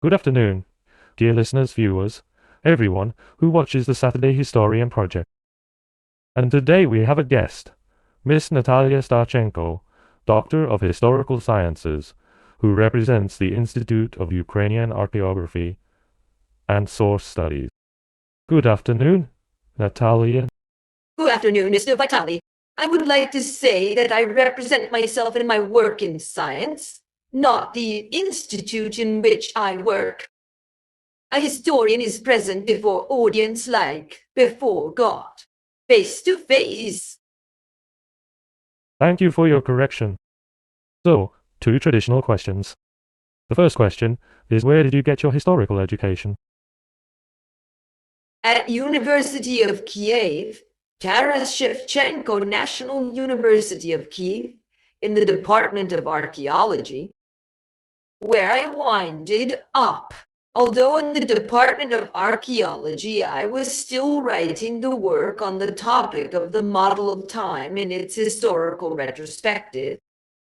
Good afternoon, dear listeners, viewers, everyone who watches the Saturday Historian Project. And today we have a guest, Miss Natalia Starchenko, Doctor of Historical Sciences, who represents the Institute of Ukrainian Archaeography and Source Studies. Good afternoon, Natalia. Good afternoon, Mr. Vitali. I would like to say that I represent myself in my work in science, not the institute in which I work. A historian is present before audience like before God, face to face. Thank you for your correction. So, two traditional questions. The first question is, where did you get your historical education? At University of Kiev, Taras Shevchenko National University of Kiev, in the Department of Archaeology, where I winded up. Although in the Department of Archaeology, I was still writing the work on the topic of the model of time in its historical retrospective.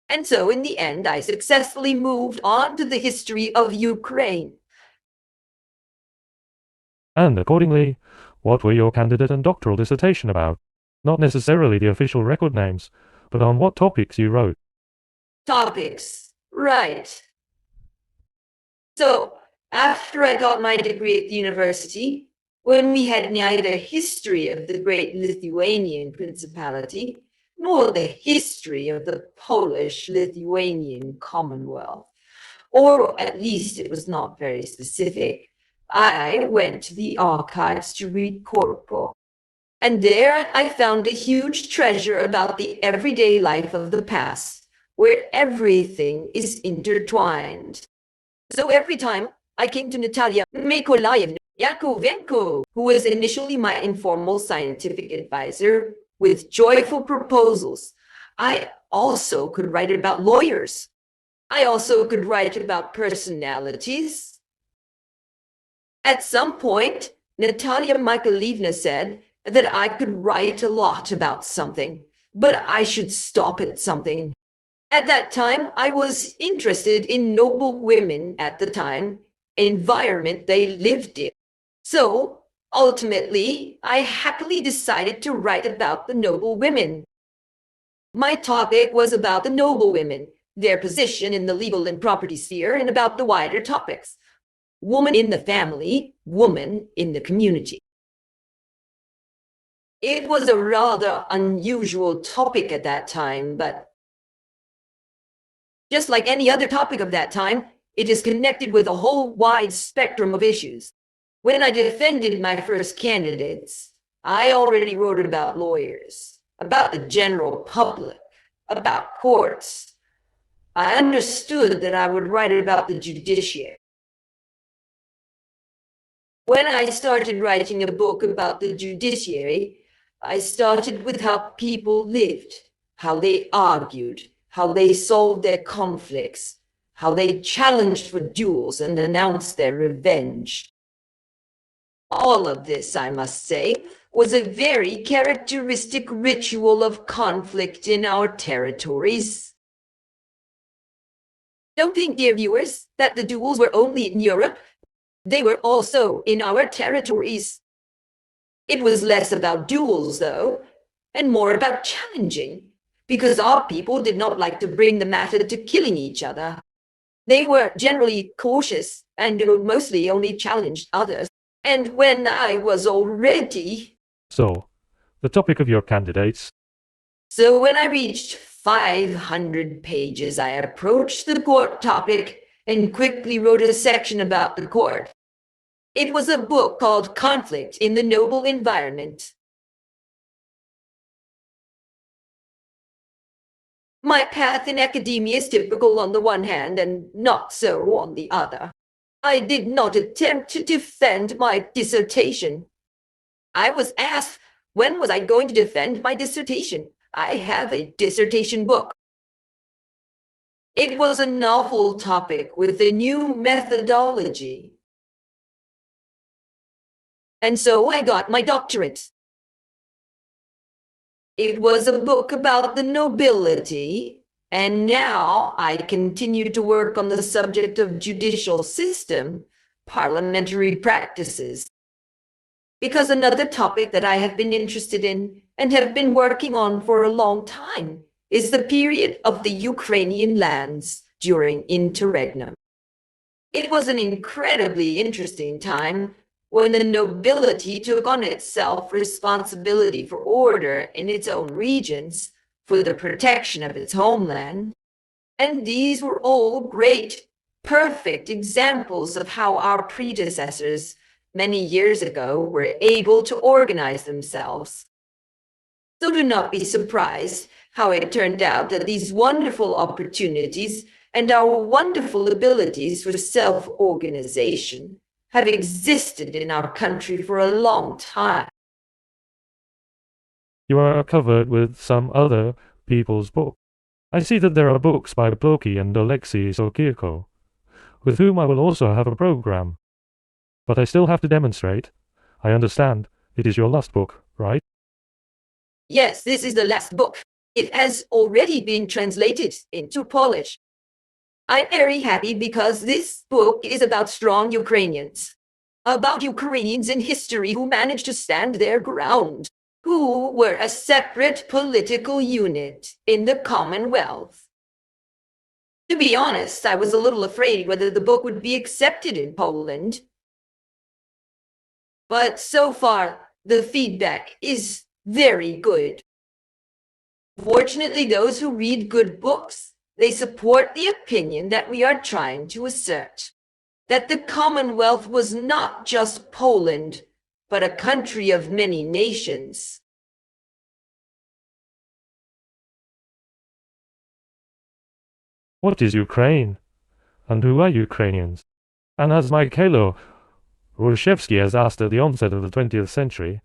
And so in the end, I successfully moved on to the history of Ukraine. And accordingly, what were your candidate and doctoral dissertation about? Not necessarily the official record names, but on what topics you wrote. Topics, right. So, after I got my degree at the university, when we had neither history of the great Lithuanian principality, nor the history of the Polish-Lithuanian Commonwealth, or at least it was not very specific, I went to the archives to read corpo. And there I found a huge treasure about the everyday life of the past, where everything is intertwined. So every time I came to Natalia Mykolaievna Yakovenko, who was initially my informal scientific advisor, with joyful proposals, I also could write about lawyers. I also could write about personalities. At some point, Natalia Mykolaievna said that I could write a lot about something, but I should stop at something. At that time, I was interested in noble women at the time, environment they lived in. So, ultimately, I happily decided to write about the noble women. My topic was about the noble women, their position in the legal and property sphere, and about the wider topics. Woman in the family, woman in the community. It was a rather unusual topic at that time, but just like any other topic of that time, it is connected with a whole wide spectrum of issues. When I defended my first candidates, I already wrote about lawyers, about the general public, about courts. I understood that I would write about the judiciary. When I started writing a book about the judiciary, I started with how people lived, how they argued, how they solved their conflicts, how they challenged for duels and announced their revenge. All of this, I must say, was a very characteristic ritual of conflict in our territories. Don't think, dear viewers, that the duels were only in Europe. They were also in our territories. It was less about duels, though, and more about challenging, because our people did not like to bring the matter to killing each other. They were generally cautious and mostly only challenged others. And when I was already... So, the topic of your candidates. So when I reached 500 pages, I approached the court topic and quickly wrote a section about the court. It was a book called Conflict in the Noble Environment. My path in academia is typical on the one hand and not so on the other. I did not attempt to defend my dissertation. I was asked, when was I going to defend my dissertation? I have a dissertation book. It was a novel topic with a new methodology. And so I got my doctorate. It was a book about the nobility, And now I continue to work on the subject of judicial system, parliamentary practices. Because another topic that I have been interested in and have been working on for a long time is the period of the Ukrainian lands during interregnum. It was an incredibly interesting time when the nobility took on itself responsibility for order in its own regions, for the protection of its homeland. And these were all great, perfect examples of how our predecessors many years ago were able to organize themselves. So do not be surprised how it turned out that these wonderful opportunities and our wonderful abilities for self-organization have existed in our country for a long time. You are covered with some other people's books. I see that there are books by Bloki and Alexei Sokirko, with whom I will also have a program. But I still have to demonstrate. I understand. It is your last book, right? Yes, this is the last book. It has already been translated into Polish. I'm very happy because this book is about strong Ukrainians, about Ukrainians in history who managed to stand their ground, who were a separate political unit in the Commonwealth. To be honest, I was a little afraid whether the book would be accepted in Poland. But so far, the feedback is very good. Fortunately, those who read good books, they support the opinion that we are trying to assert, that the Commonwealth was not just Poland, but a country of many nations. What is Ukraine? And who are Ukrainians? And as Mikhailo Rushevsky has asked at the onset of the 20th century,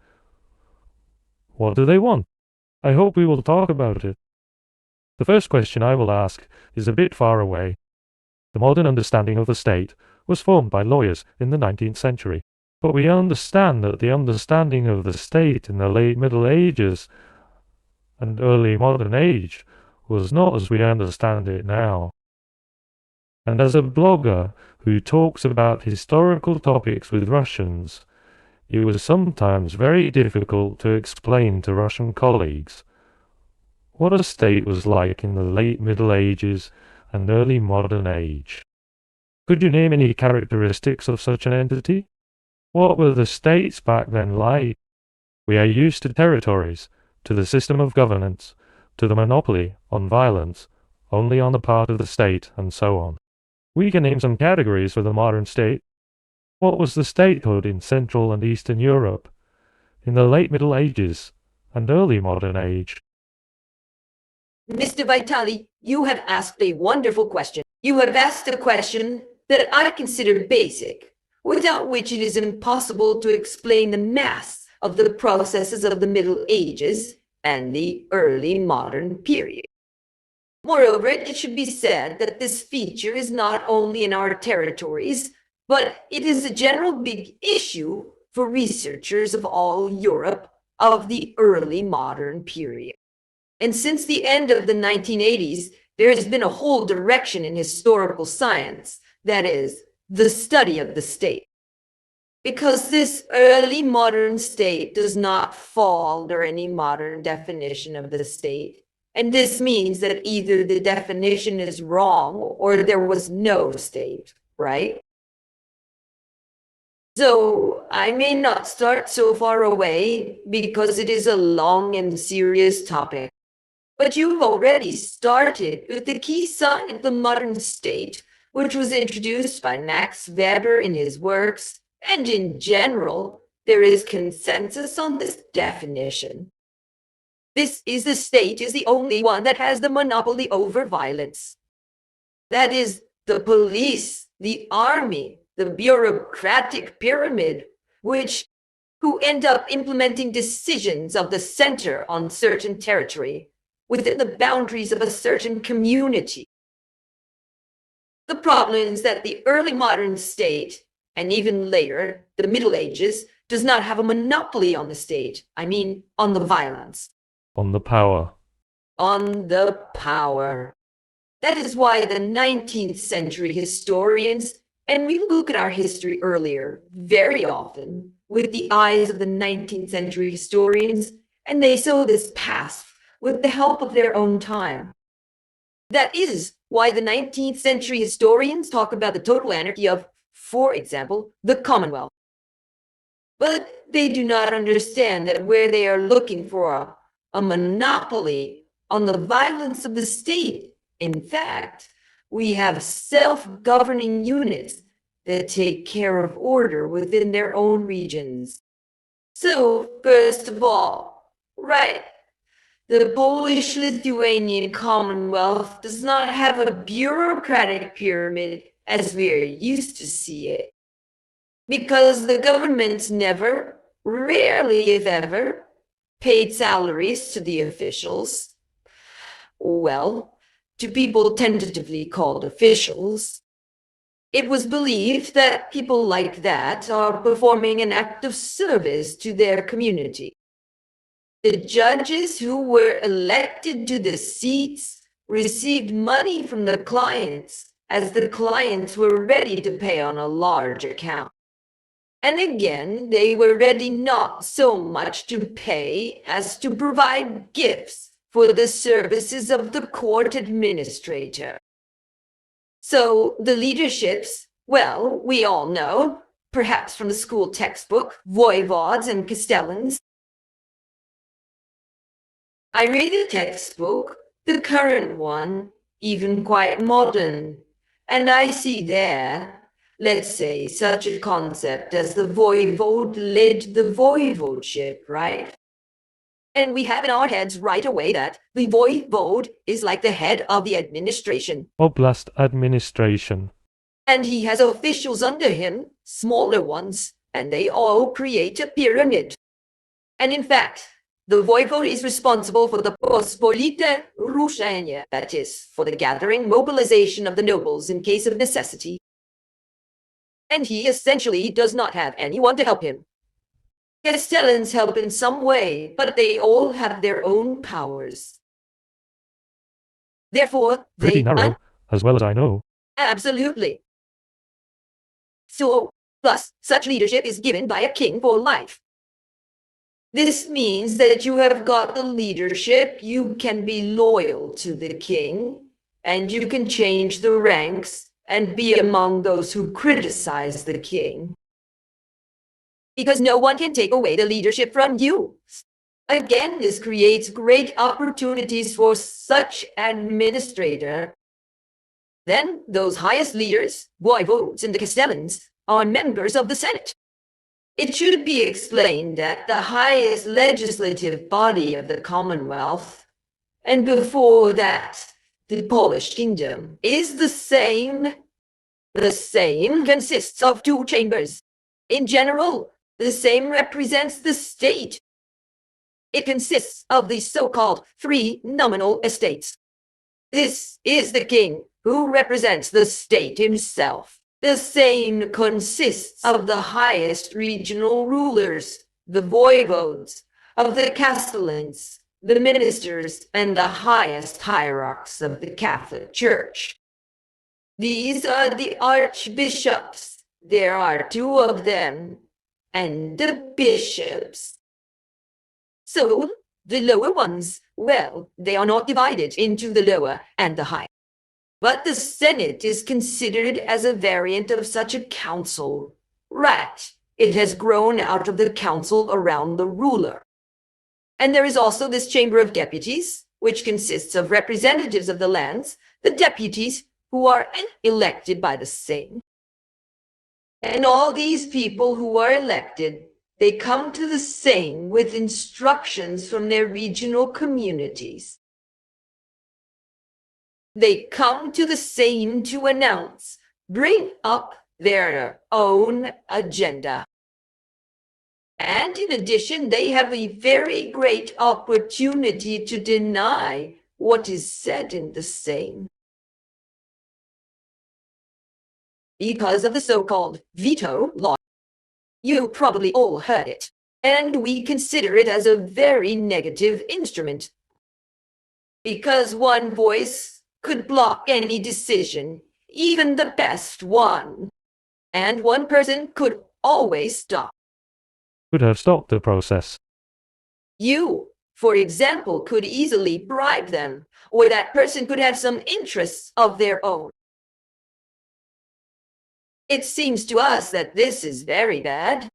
what do they want? I hope we will talk about it. The first question I will ask is a bit far away. The modern understanding of the state was formed by lawyers in the 19th century. But we understand that the understanding of the state in the late Middle Ages and early modern age was not as we understand it now. And as a blogger who talks about historical topics with Russians, it was sometimes very difficult to explain to Russian colleagues what a state was like in the late Middle Ages and early modern age. Could you name any characteristics of such an entity? What were the states back then like? We are used to territories, to the system of governance, to the monopoly on violence, only on the part of the state, and so on. We can name some categories for the modern state. What was the statehood in Central and Eastern Europe, in the late Middle Ages and early modern age? Mr. Vitali, you have asked a wonderful question. You have asked a question that I consider basic, without which it is impossible to explain the mass of the processes of the Middle Ages and the early modern period. Moreover, it should be said that this feature is not only in our territories, but it is a general big issue for researchers of all Europe of the early modern period. And since the end of the 1980s, there has been a whole direction in historical science, that is, the study of the state. Because this early modern state does not fall under any modern definition of the state. And this means that either the definition is wrong or there was no state, right? So I may not start so far away because it is a long and serious topic. But you've already started with the key sign of the modern state, which was introduced by Max Weber in his works, and in general, there is consensus on this definition. This is the state is the only one that has the monopoly over violence. That is the police, the army, the bureaucratic pyramid, who end up implementing decisions of the center on certain territory within the boundaries of a certain community. The problem is that the early modern state, and even later, the Middle Ages, does not have a monopoly on the state. I mean, on the violence. On the power. On the power. That is why the 19th century historians, and we look at our history earlier very often with the eyes of the 19th century historians, and they saw this past with the help of their own time. That is why the 19th century historians talk about the total anarchy of, for example, the Commonwealth. But they do not understand that where they are looking for a monopoly on the violence of the state, in fact, we have self-governing units that take care of order within their own regions. So, first of all, right, the Polish-Lithuanian Commonwealth does not have a bureaucratic pyramid as we are used to see it, because the government never, rarely if ever, paid salaries to the officials. Well, to people tentatively called officials. It was believed that people like that are performing an act of service to their community. The judges who were elected to the seats received money from the clients, as the clients were ready to pay on a large account. And again, they were ready not so much to pay as to provide gifts for the services of the court administrator. So the leaderships, well, we all know, perhaps from the school textbook, voivods and castellans. I read the textbook, the current one, even quite modern, and I see there, let's say, such a concept as the voivode led the voivodeship, right? And we have in our heads right away that the voivode is like the head of the administration. Oblast administration. And he has officials under him, smaller ones, and they all create a pyramid. And in fact, the voivode is responsible for the pospolite ruszenie, that is, for the gathering mobilization of the nobles in case of necessity. And he essentially does not have anyone to help him. Castellans help in some way, but they all have their own powers. Therefore, Pretty they narrow, as well as I know. Absolutely. So, thus, such leadership is given by a king for life. This means that you have got the leadership, you can be loyal to the king, and you can change the ranks and be among those who criticize the king. Because no one can take away the leadership from you. Again, this creates great opportunities for such administrator. Then those highest leaders, voivodes and the castellans, are members of the Senate. It should be explained that the highest legislative body of the Commonwealth, and before that, the Polish kingdom, is the same. The same consists of two chambers. In general, the same represents the state. It consists of the so-called three nominal estates. This is the king, who represents the state himself. The same consists of the highest regional rulers, the voivodes, of the castellans, the ministers, and the highest hierarchs of the Catholic Church. These are the archbishops. There are two of them, and the bishops. So, the lower ones, well, they are not divided into the lower and the high. But the Senate is considered as a variant of such a council. Right, it has grown out of the council around the ruler. And there is also this Chamber of Deputies, which consists of representatives of the lands, the deputies, who are elected by the Sejm. And all these people who are elected, they come to the Sejm with instructions from their regional communities. They come to the Sejm to announce, bring up their own agenda. And in addition, they have a very great opportunity to deny what is said in the Sejm. Because of the so-called veto law. You probably all heard it, and we consider it as a very negative instrument. Because one voice could block any decision, even the best one. And one person could always stop. Could have stopped the process. You, for example, could easily bribe them, or that person could have some interests of their own. It seems to us that this is very bad.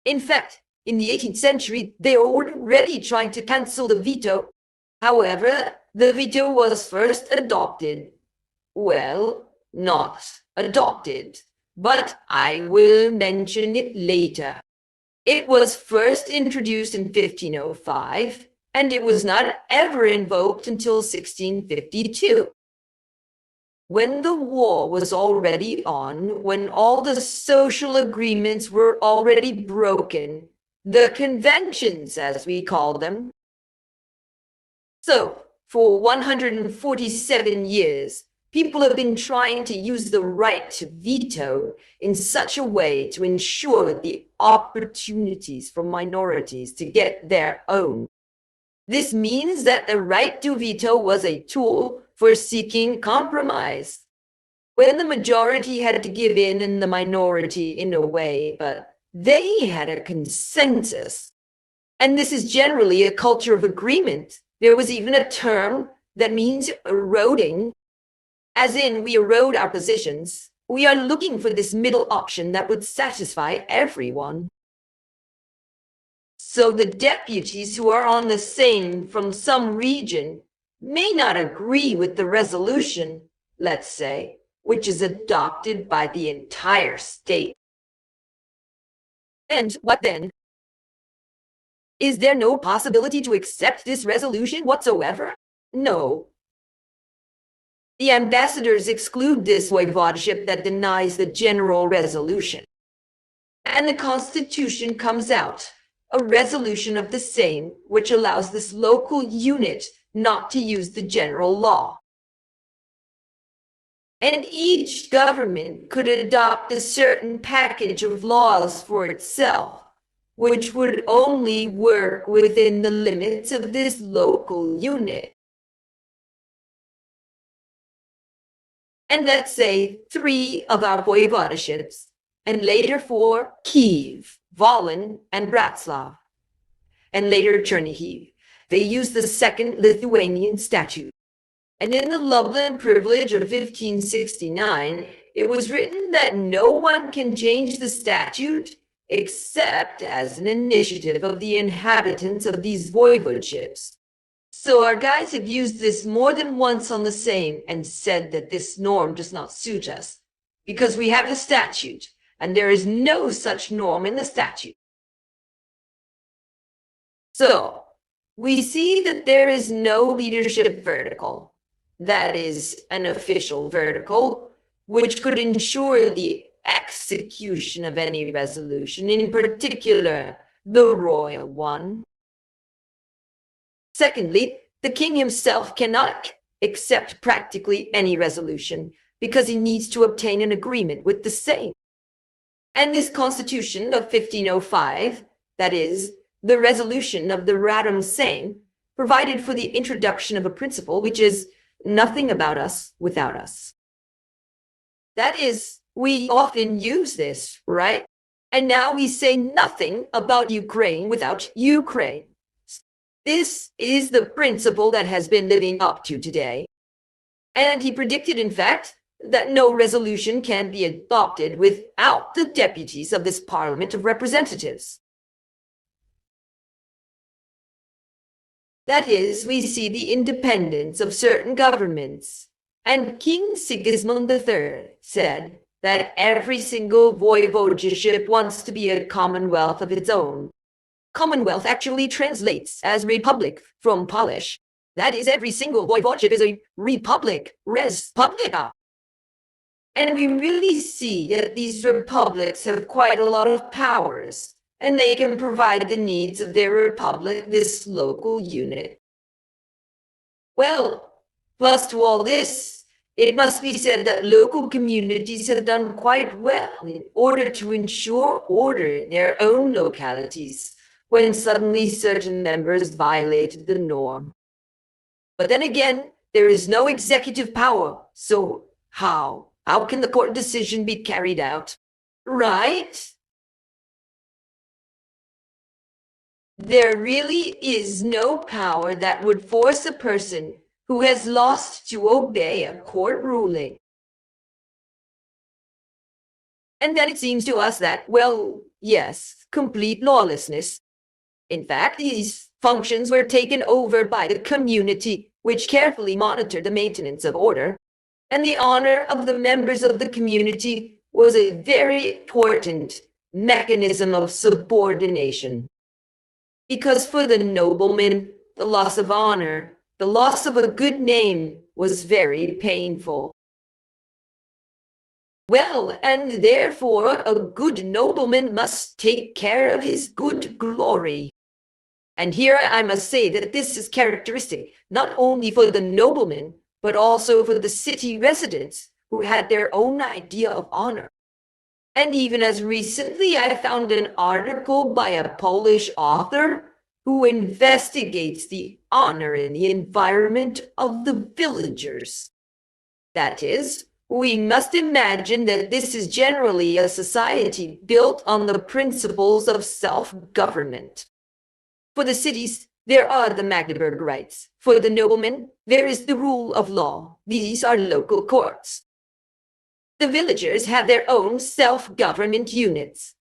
In fact, in the 18th century, they were already trying to cancel the veto. However, the veto was first adopted. Well, not adopted, but I will mention it later. It was first introduced in 1505, and it was not ever invoked until 1652. When the war was already on, when all the social agreements were already broken, the conventions, as we call them. So, for 147 years, people have been trying to use the right to veto in such a way to ensure the opportunities for minorities to get their own. This means that the right to veto was a tool for seeking compromise. When the majority had to give in and the minority in a way, but they had a consensus. And this is generally a culture of agreement. There was even a term that means eroding, as in we erode our positions. We are looking for this middle option that would satisfy everyone. So the deputies who are on the Seine from some region may not agree with the resolution, let's say, which is adopted by the entire state. And what then? Is there no possibility to accept this resolution whatsoever? No. The ambassadors exclude this voivodeship that denies the general resolution. And the constitution comes out, a resolution of the Seine, which allows this local unit not to use the general law. And each government could adopt a certain package of laws for itself, which would only work within the limits of this local unit. And let's say 3 of our voivodeships, and later 4, Kiev, Volyn, and Bratslav, and later Chernihiv. They used the Second Lithuanian Statute. And in the Lublin Privilege of 1569, it was written that no one can change the statute except as an initiative of the inhabitants of these voivodeships. So our guys have used this more than once on the Seine and said that this norm does not suit us, because we have the statute, and there is no such norm in the statute. So, we see that there is no leadership vertical, that is, an official vertical, which could ensure the execution of any resolution, in particular, the royal one. Secondly, the king himself cannot accept practically any resolution because he needs to obtain an agreement with the Seine. And this constitution of 1505, that is, the resolution of the Radom Seine, provided for the introduction of a principle which is nothing about us without us. That is, we often use this, right? And now we say nothing about Ukraine without Ukraine. This is the principle that has been living up to today. And he predicted, in fact, that no resolution can be adopted without the deputies of this Parliament of Representatives. That is, we see the independence of certain governments. And King Sigismund III said that every single voivodeship wants to be a commonwealth of its own. Commonwealth actually translates as republic from Polish. That is, every single voivodeship is a republic, res publica. And we really see that these republics have quite a lot of powers, and they can provide the needs of their republic, this local unit. Well, plus to all this, it must be said that local communities have done quite well in order to ensure order in their own localities when suddenly certain members violated the norm. But then again, There is no executive power, so how? How can the court decision be carried out? Right? There really is no power that would force a person who has lost to obey a court ruling. And then it seems to us that, well, yes, complete lawlessness. In fact, these functions were taken over by the community, which carefully monitored the maintenance of order. And the honor of the members of the community was a very important mechanism of subordination. Because for the nobleman, the loss of honor, the loss of a good name was very painful. Well, and therefore a good nobleman must take care of his good glory. And here I must say that this is characteristic not only for the nobleman, but also for the city residents who had their own idea of honor. And even as recently, I found an article by a Polish author who investigates the honor in the environment of the villagers. That is, we must imagine that this is generally a society built on the principles of self-government. For the cities, there are the Magdeburg rights. For the noblemen, there is the rule of law. These are local courts. The villagers have their own self-government units.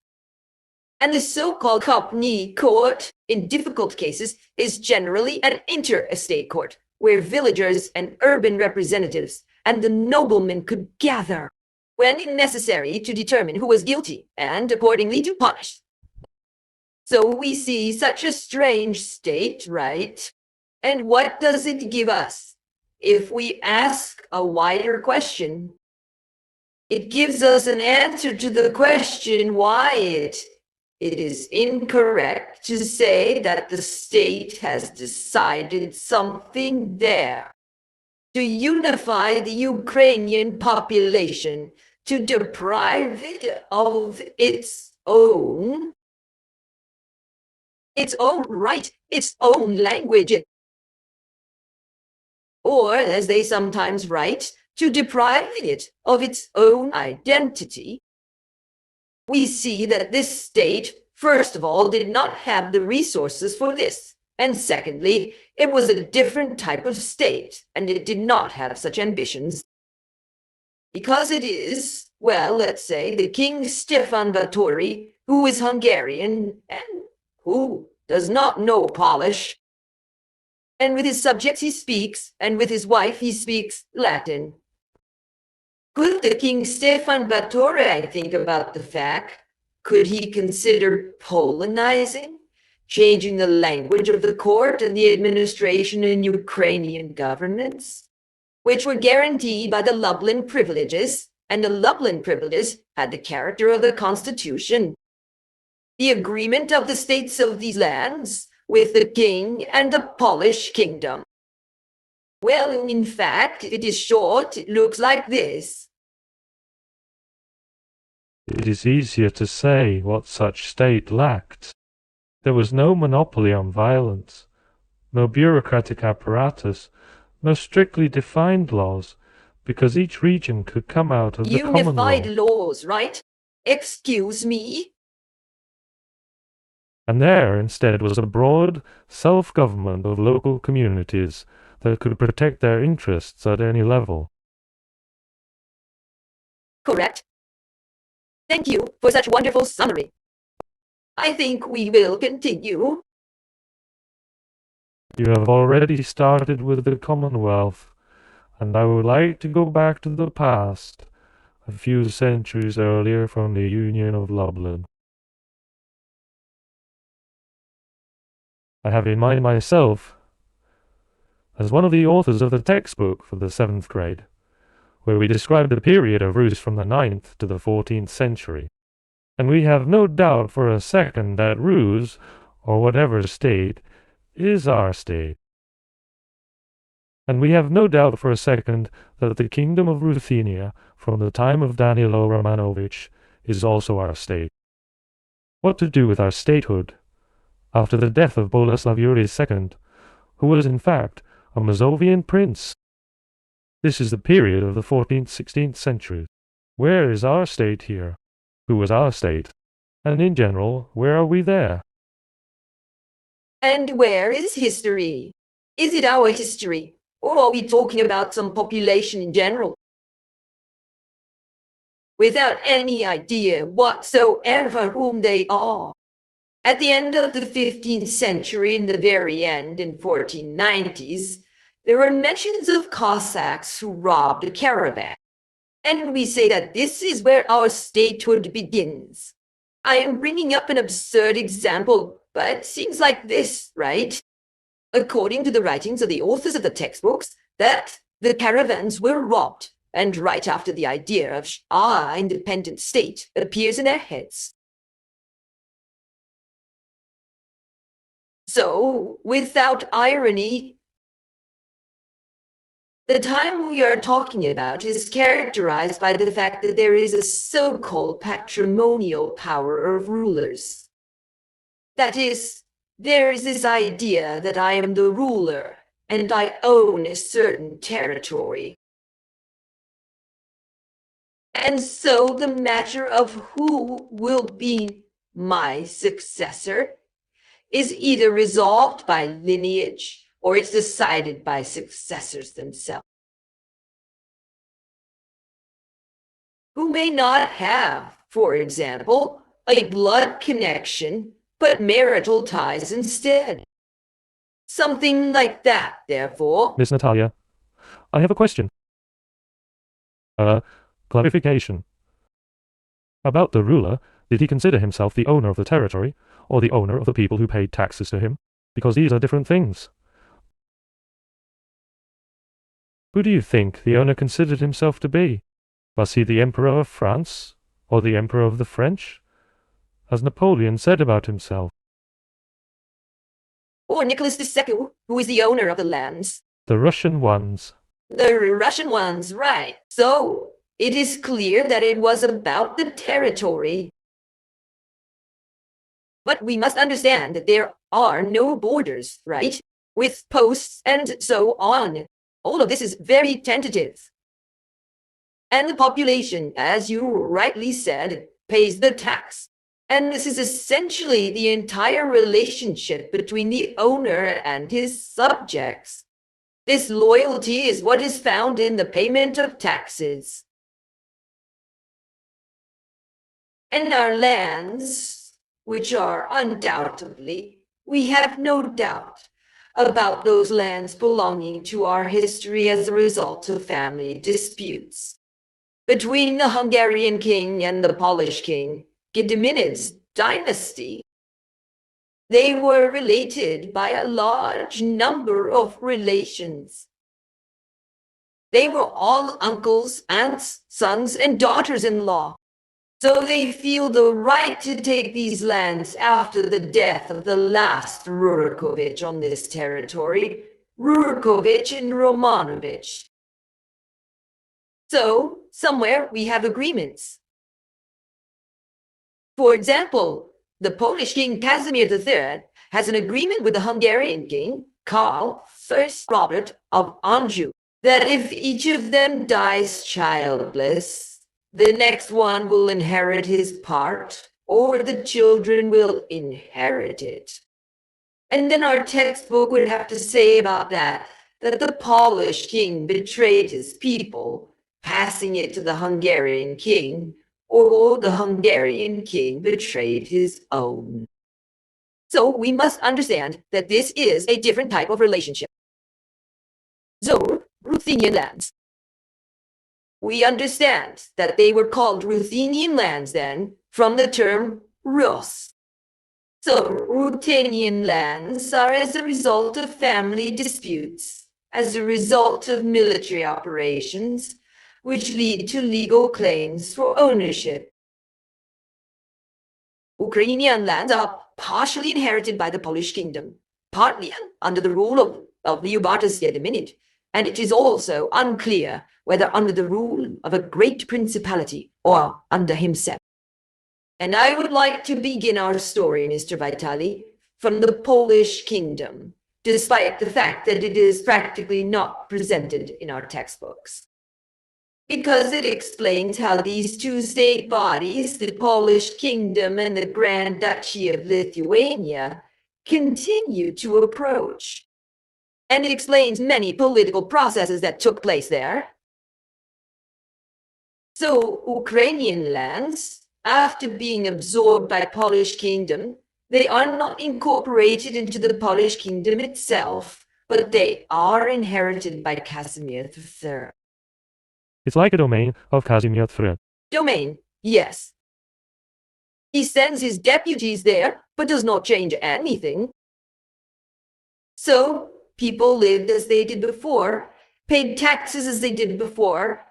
And the so-called company court, in difficult cases, is generally an inter-estate court, where villagers and urban representatives and the noblemen could gather when necessary to determine who was guilty and accordingly to punish. So we see such a strange state, right? And what does it give us? If we ask a wider question, it gives us an answer to the question why it is incorrect to say that the state has decided something there. To unify the Ukrainian population, to deprive it of its own right, its own language. Or, as they sometimes write, to deprive it of its own identity. We see that this state, first of all, did not have the resources for this. And secondly, it was a different type of state, and it did not have such ambitions. Because it is, well, let's say, the King Stefan Batory, who is Hungarian and who does not know Polish. And with his subjects he speaks, and with his wife he speaks Latin. Could the King Stefan Batory think about the fact? Could he consider Polonizing? Changing the language of the court and the administration in Ukrainian governments, which were guaranteed by the Lublin Privileges, and the Lublin Privileges had the character of the Constitution. The agreement of the states of these lands with the king and the Polish kingdom. Well, in fact, if it is short, it looks like this. It is easier to say what such state lacked. There was no monopoly on violence, no bureaucratic apparatus, no strictly defined laws, because each region could come out of the Unified Commonwealth. laws, right? Excuse me? And there, instead, was a broad self-government of local communities that could protect their interests at any level. Correct. Thank you for such wonderful summary. I think we will continue. You have already started with the Commonwealth, and I would like to go back to the past, a few centuries earlier from the Union of Lublin. I have in mind myself as one of the authors of the textbook for the 7th grade, where we describe the period of Rus from the 9th to the 14th century. And we have no doubt for a second that Rus, or whatever state, is our state. And we have no doubt for a second that the kingdom of Ruthenia, from the time of Danilo Romanovich, is also our state. What to do with our statehood? After the death of Boleslav Yuri II, who was in fact a Mazovian prince, This is the period of the 14th, 16th centuries. Where is our state here? Who was our state? And in general, where are we there? And where is history? Is it our history? Or are we talking about some population in general? Without any idea whatsoever whom they are. At the end of the 15th century, in the very end, in 1490s, there were mentions of Cossacks who robbed a caravan. And we say that this is where our statehood begins. I am bringing up an absurd example, but it seems like this, right? According to the writings of the authors of the textbooks, that the caravans were robbed, and right after the idea of our independent state appears in their heads. So, without irony, the time we are talking about is characterized by the fact that there is a so-called patrimonial power of rulers. That is, there is this idea that I am the ruler and I own a certain territory. And so the matter of who will be my successor is either resolved by lineage or it's decided by successors themselves, who may not have, for example, a blood connection, but marital ties instead. Something like that, therefore. Miss Natalia, I have a question. Clarification. About the ruler, did he consider himself the owner of the territory, or the owner of the people who paid taxes to him? Because these are different things. Who do you think the owner considered himself to be? Was he the Emperor of France, or the Emperor of the French? As Napoleon said about himself. Or Nicholas II, who is the owner of the lands. The Russian ones. The Russian ones, right. So, it is clear that it was about the territory. But we must understand that there are no borders, right? With posts and so on. All of this is very tentative. And the population, as you rightly said, pays the tax. And this is essentially the entire relationship between the owner and his subjects. This loyalty is what is found in the payment of taxes. And our lands, which are undoubtedly, we have no doubt about those lands belonging to our history as a result of family disputes. Between the Hungarian king and the Polish king, Gediminid's dynasty, they were related by a large number of relations. They were all uncles, aunts, sons, and daughters-in-law. So they feel the right to take these lands after the death of the last Rurikovich on this territory, Rurikovich and Romanovich. So, somewhere we have agreements. For example, the Polish king Casimir III has an agreement with the Hungarian king, Karl I Robert of Anjou, that if each of them dies childless, the next one will inherit his part, or the children will inherit it. And then our textbook would have to say about that the Polish king betrayed his people, passing it to the Hungarian king, or the Hungarian king betrayed his own. So we must understand that this is a different type of relationship. So, Ruthenian lands. We understand that they were called Ruthenian lands then from the term Rus. So, Ruthenian lands are as a result of family disputes, as a result of military operations, which lead to legal claims for ownership. Ukrainian lands are partially inherited by the Polish kingdom, partly under the rule of Lyubartas Hetmanate, and it is also unclear whether under the rule of a great principality or under himself. And I would like to begin our story, Mr. Vitali, from the Polish kingdom, despite the fact that it is practically not presented in our textbooks. Because it explains how these two state bodies, the Polish Kingdom and the Grand Duchy of Lithuania, continue to approach. And it explains many political processes that took place there. So, Ukrainian lands, after being absorbed by Polish Kingdom, they are not incorporated into the Polish Kingdom itself, but they are inherited by Casimir III. It's like a domain of Casimir III. Domain, yes. He sends his deputies there, but does not change anything. So, people lived as they did before, paid taxes as they did before,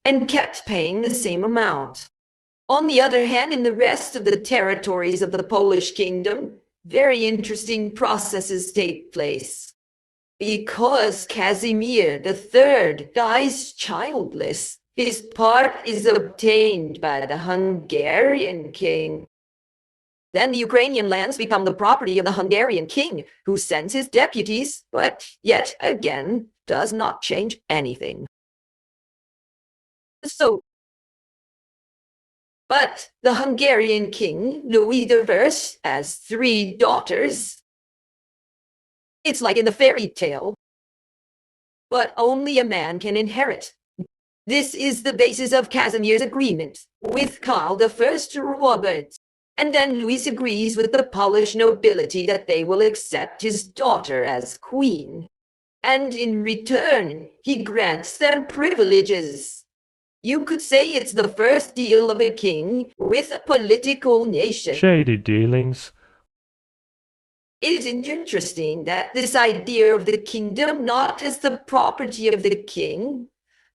and kept paying the same amount. On the other hand, in the rest of the territories of the Polish Kingdom, very interesting processes take place. Because Casimir III dies childless, his part is obtained by the Hungarian king. Then the Ukrainian lands become the property of the Hungarian king, who sends his deputies, but yet again does not change anything. But the Hungarian king, Louis I, has 3 daughters. It's like in the fairy tale. But only a man can inherit. This is the basis of Casimir's agreement with Karl I Robert. And then Louis agrees with the Polish nobility that they will accept his daughter as queen. And in return, he grants them privileges. You could say it's the first deal of a king with a political nation. Shady dealings. It is interesting that this idea of the kingdom not as the property of the king,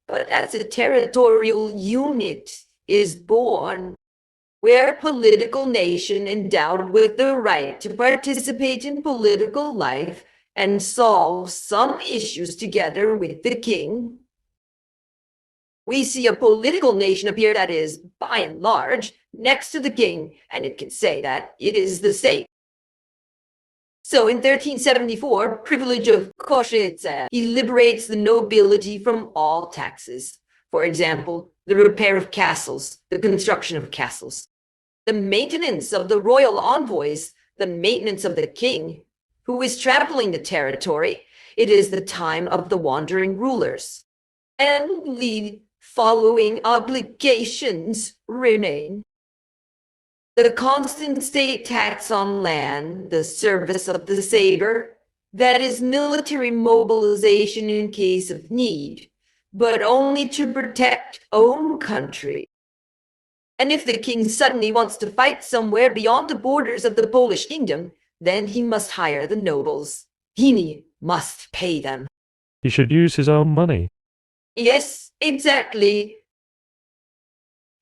but as a territorial unit is born, where a political nation endowed with the right to participate in political life and solve some issues together with the king. We see a political nation appear that is, by and large, next to the king, and it can say that it is the state. So in 1374, privilege of Koszyce, he liberates the nobility from all taxes. For example, the repair of castles, the construction of castles, the maintenance of the royal envoys, the maintenance of the king, who is traveling the territory. It is the time of the wandering rulers. And the following obligations remain. The constant state tax on land, the service of the saber, that is military mobilization in case of need, but only to protect own country. And if the king suddenly wants to fight somewhere beyond the borders of the Polish kingdom, then he must hire the nobles. He must pay them. He should use his own money. Yes, exactly.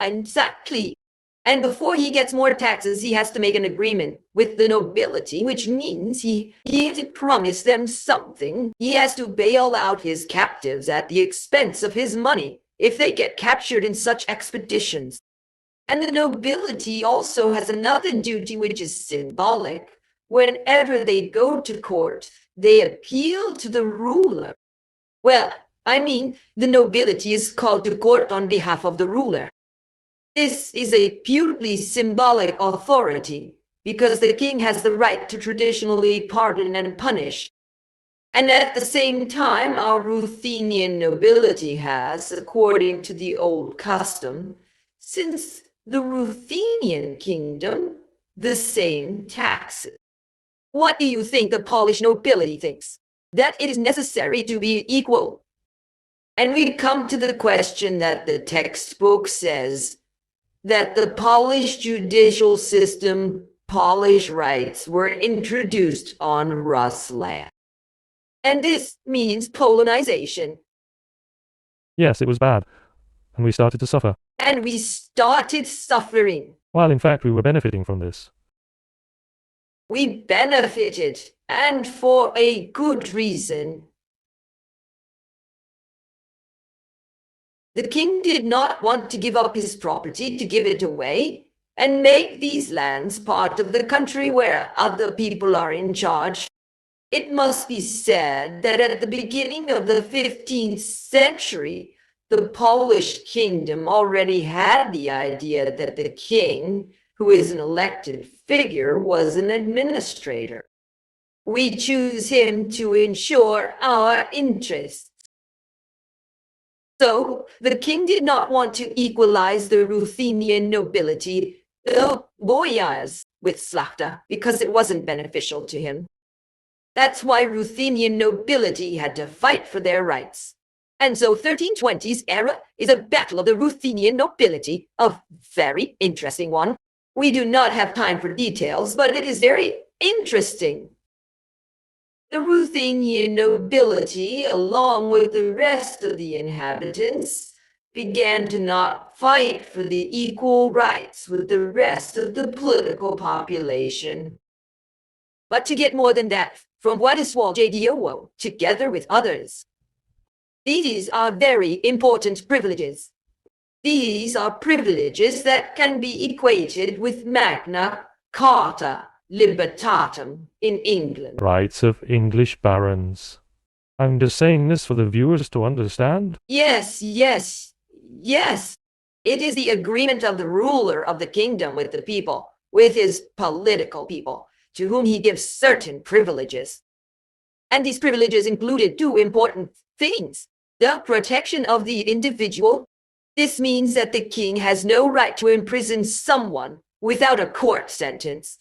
Exactly. And before he gets more taxes, he has to make an agreement with the nobility, which means he has to promise them something. He has to bail out his captives at the expense of his money if they get captured in such expeditions. And the nobility also has another duty which is symbolic. Whenever they go to court, they appeal to the ruler. Well, I mean, the nobility is called to court on behalf of the ruler. This is a purely symbolic authority, because the king has the right to traditionally pardon and punish. And at the same time, our Ruthenian nobility has, according to the old custom, since the Ruthenian kingdom, the same taxes. What do you think the Polish nobility thinks? That it is necessary to be equal. And we come to the question that the textbook says, that the Polish judicial system, Polish rights, were introduced on Rus land. And this means Polonization. Yes, it was bad. And we started to suffer. And we started suffering. While in fact we were benefiting from this. We benefited, and for a good reason. The king did not want to give up his property to give it away and make these lands part of the country where other people are in charge. It must be said that at the beginning of the 15th century, the Polish kingdom already had the idea that the king, who is an elected figure, was an administrator. We choose him to ensure our interests. So the king did not want to equalize the Ruthenian nobility, the boyars, with Slachta because it wasn't beneficial to him. That's why Ruthenian nobility had to fight for their rights. And so 1320s era is a battle of the Ruthenian nobility, a very interesting one. We do not have time for details, but it is very interesting. The Ruthenian nobility, along with the rest of the inhabitants, began to not fight for the equal rights with the rest of the political population, but to get more than that from Władysław JDO, together with others. These are very important privileges. These are privileges that can be equated with Magna Carta Libertatum in England. Rights of English barons. I'm just saying this for the viewers to understand. Yes. It is the agreement of the ruler of the kingdom with the people, with his political people, to whom he gives certain privileges. And these privileges included two important things: the protection of the individual. This means that the king has no right to imprison someone without a court sentence.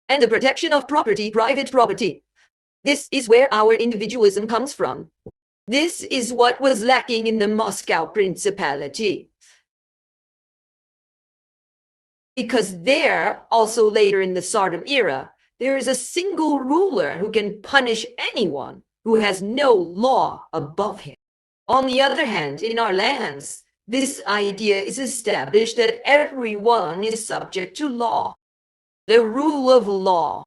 And the protection of property, private property. This is where our individualism comes from. This is what was lacking in the Moscow Principality. Because there, also later in the Tsardom era, there is a single ruler who can punish anyone who has no law above him. On the other hand, in our lands, this idea is established that everyone is subject to law. The rule of law.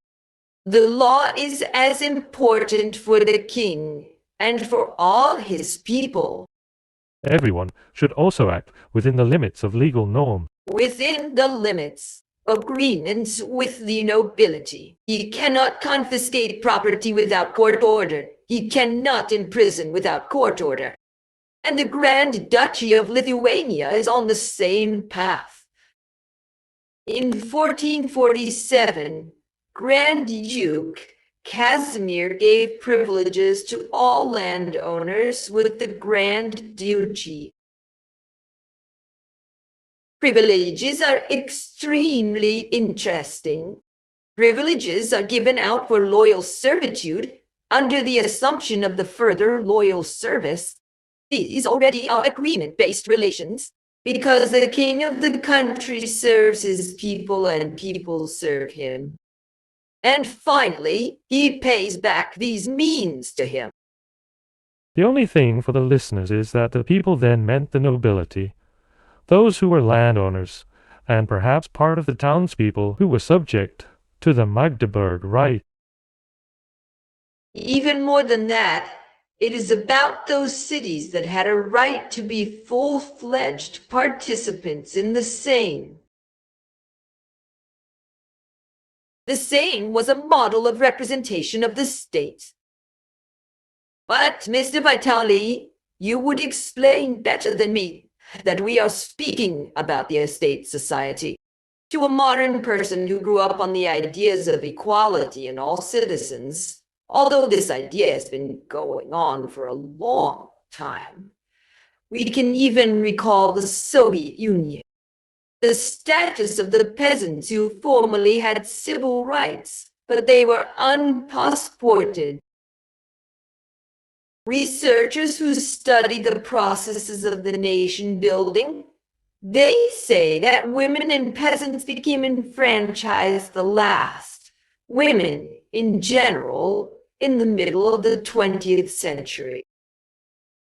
The law is as important for the king and for all his people. Everyone should also act within the limits of legal norm. Within the limits, agreements with the nobility. He cannot confiscate property without court order. He cannot imprison without court order. And the Grand Duchy of Lithuania is on the same path. In 1447, Grand Duke Casimir gave privileges to all landowners with the Grand Duchy. Privileges are extremely interesting. Privileges are given out for loyal servitude under the assumption of the further loyal service. These already are agreement-based relations, because the king of the country serves his people and people serve him. And finally, he pays back these means to him. The only thing for the listeners is that the people then meant the nobility, those who were landowners, and perhaps part of the townspeople who were subject to the Magdeburg right. Even more than that, it is about those cities that had a right to be full-fledged participants in the Sejm. The Sejm was a model of representation of the state. But, Mr. Vitali, you would explain better than me that we are speaking about the estate society to a modern person who grew up on the ideas of equality in all citizens, although this idea has been going on for a long time. We can even recall the Soviet Union, the status of the peasants who formerly had civil rights, but they were unpassported. Researchers who study the processes of the nation building, they say that women and peasants became enfranchised the last, women in general, in the middle of the 20th century.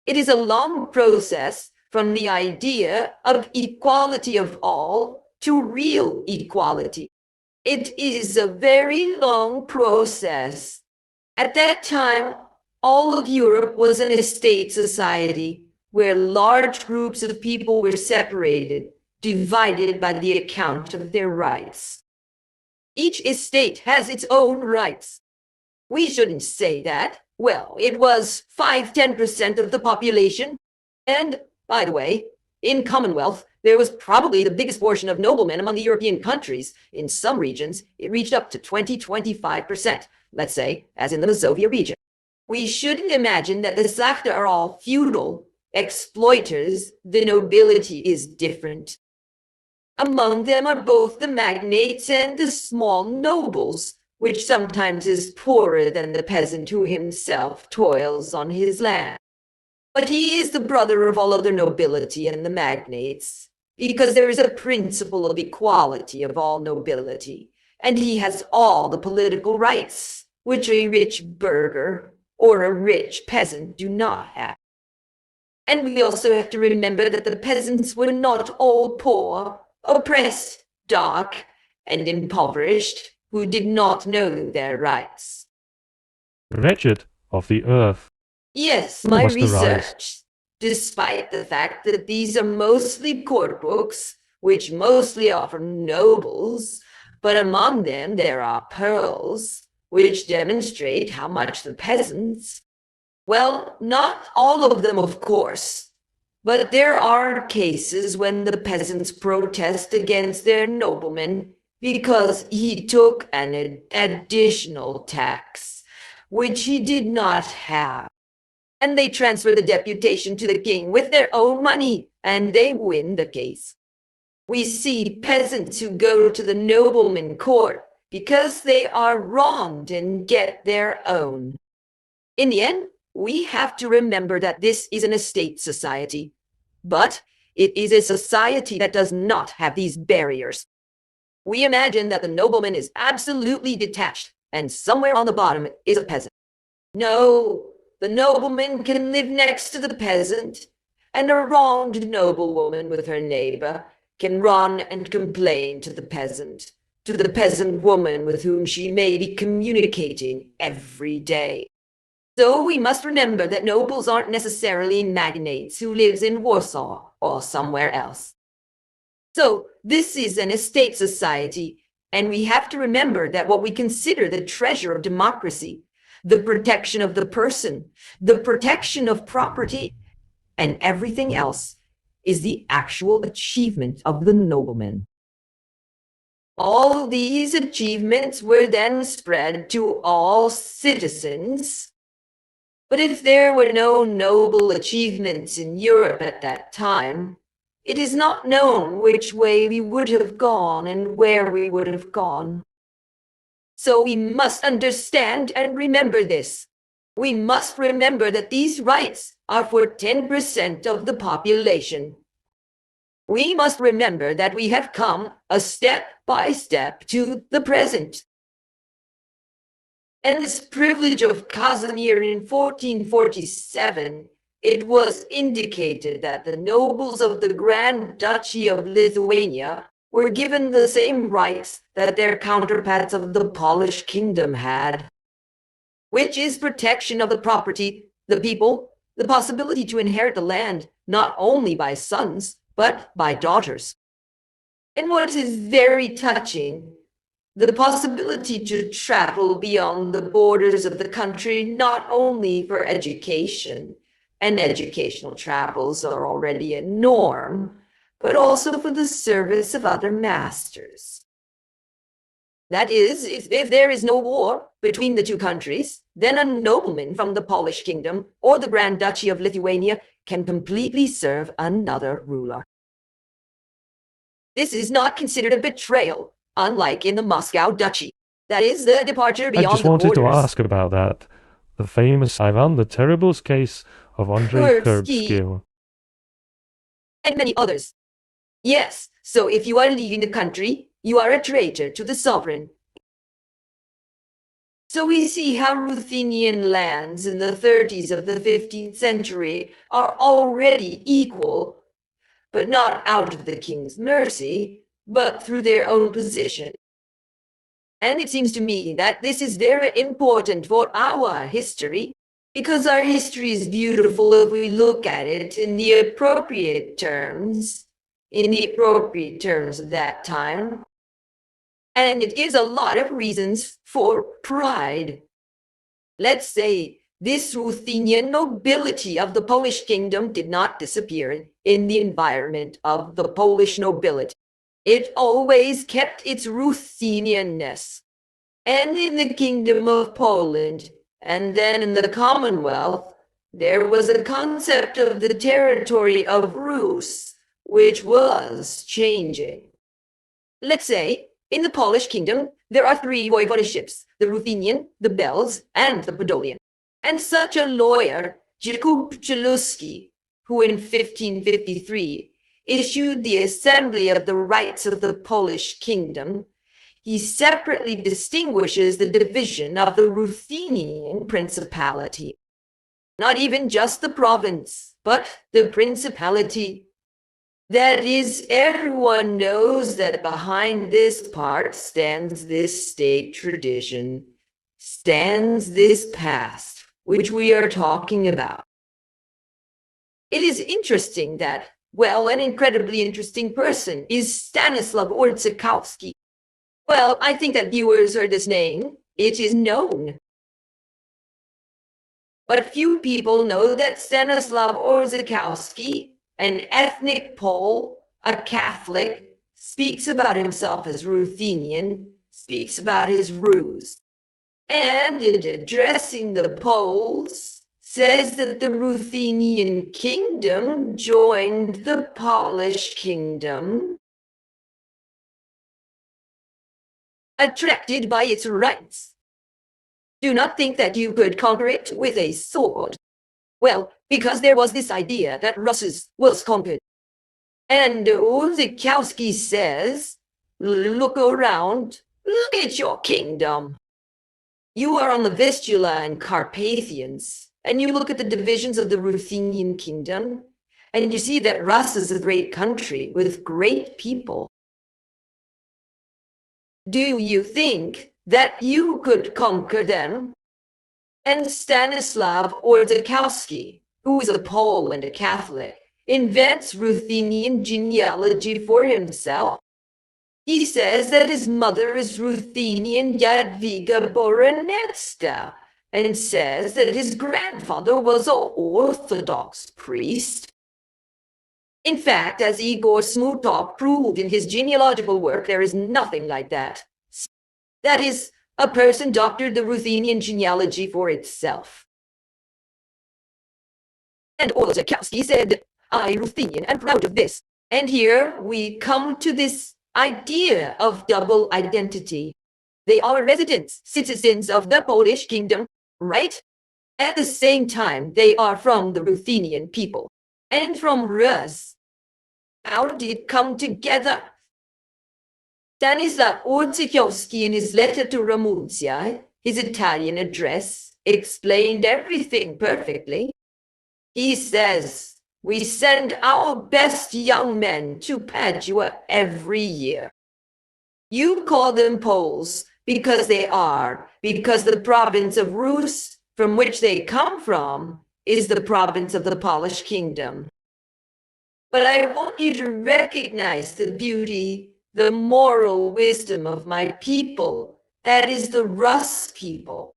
It is a long process from the idea of equality of all to real equality. It is a very long process. At that time, all of Europe was an estate society where large groups of people were separated, divided by the account of their rights. Each estate has its own rights. We shouldn't say that. Well, it was 5–10% of the population. And, by the way, in Commonwealth, there was probably the biggest portion of noblemen among the European countries. In some regions, it reached up to 20–25%, let's say, as in the Mazovia region. We shouldn't imagine that the Szlachta are all feudal exploiters. The nobility is different. Among them are both the magnates and the small nobles, which sometimes is poorer than the peasant who himself toils on his land. But he is the brother of all other nobility and the magnates, because there is a principle of equality of all nobility, and he has all the political rights, which a rich burgher or a rich peasant do not have. And we also have to remember that the peasants were not all poor, oppressed, dark, and impoverished, who did not know their rights. Wretched of the earth. Yes, Who my must arise? research, despite the fact that these are mostly court books, which mostly are from nobles, but among them there are pearls, which demonstrate how much the peasants, well, not all of them, of course, but there are cases when the peasants protest against their nobleman because he took an additional tax, which he did not have. And they transfer the deputation to the king with their own money, and they win the case. We see peasants who go to the nobleman court because they are wronged and get their own. In the end, we have to remember that this is an estate society, but it is a society that does not have these barriers. We imagine that the nobleman is absolutely detached, and somewhere on the bottom is a peasant. No, the nobleman can live next to the peasant, and a wronged noblewoman with her neighbor can run and complain to the peasant woman with whom she may be communicating every day. So we must remember that nobles aren't necessarily magnates who lives in Warsaw or somewhere else. So this is an estate society, and we have to remember that what we consider the treasure of democracy, the protection of the person, the protection of property, and everything else is the actual achievement of the nobleman. All these achievements were then spread to all citizens. But if there were no noble achievements in Europe at that time, it is not known which way we would have gone and where we would have gone. So we must understand and remember this. We must remember that these rights are for 10% of the population. We must remember that we have come a step by step to the present. And this privilege of Casimir in 1447, it was indicated that the nobles of the Grand Duchy of Lithuania were given the same rights that their counterparts of the Polish kingdom had, which is protection of the property, the people, the possibility to inherit the land, not only by sons, but by daughters. And what is very touching, the possibility to travel beyond the borders of the country, not only for education, and educational travels are already a norm, but also for the service of other masters. That is, if there is no war between the two countries, then a nobleman from the Polish kingdom or the Grand Duchy of Lithuania can completely serve another ruler. This is not considered a betrayal, unlike in the Moscow Duchy. That is the departure I beyond just the wanted borders. to ask about that. The famous Ivan the Terrible's case of Andrei Kurbsky. Kurbsky. And many others. Yes, so if you are leaving the country, you are a traitor to the sovereign. So we see how Ruthenian lands in the 30s of the 15th century are already equal, but not out of the king's mercy, but through their own position. And it seems to me that this is very important for our history, because our history is beautiful if we look at it in the appropriate terms of that time. And it gives a lot of reasons for pride. let's say this Ruthenian nobility of the Polish kingdom did not disappear in the environment of the Polish nobility. It always kept its Ruthenianness. And in the kingdom of Poland, and then in the Commonwealth, there was a concept of the territory of Rus, which was changing. Let's say, in the Polish kingdom, there are 3 voivodeships, the Ruthenian, the Belz, and the Podolian. And such a lawyer, Jakub Czeluski, who in 1553 issued the Assembly of the Rights of the Polish Kingdom, he separately distinguishes the division of the Ruthenian principality. Not even just the province, but the principality. That is, everyone knows that behind this part stands this state tradition, stands this past, which we are talking about. It is interesting that, well, an incredibly interesting person is Stanislaw Orzechowski. Well, I think that viewers heard this name. It is known. But few people know that Stanislaw Orzechowski, an ethnic Pole, a Catholic, speaks about himself as Ruthenian, speaks about his Rus. And in addressing the Poles, says that the Ruthenian kingdom joined the Polish kingdom, attracted by its rights. Do not think that you could conquer it with a sword. Well, because there was this idea that Rus was conquered. And Orzechowski says, look around, look at your kingdom. You are on the Vistula and Carpathians, and you look at the divisions of the Ruthenian kingdom, and you see that Rus is a great country with great people. Do you think that you could conquer them? And Stanislaw Orzechowski, who is a Pole and a Catholic, invents Ruthenian genealogy for himself. He says that his mother is Ruthenian Jadwiga Boronecka, and says that his grandfather was an Orthodox priest. In fact, as Igor Smutov proved in his genealogical work, there is nothing like that. That is, a person doctored the Ruthenian genealogy for itself. And Orzechowski said, I, Ruthenian, am proud of this. And here we come to this idea of double identity. They are residents, citizens of the Polish kingdom, right? At the same time, they are from the Ruthenian people and from Rus. How did it come together? Stanislaw Orzechowski, in his letter to Ramunzia, his Italian address, explained everything perfectly. He says, we send our best young men to Padua every year. You call them Poles because they are, because the province of Rus, from which they come from, is the province of the Polish kingdom. But I want you to recognize the beauty, the moral wisdom of my people, that is the Rus people.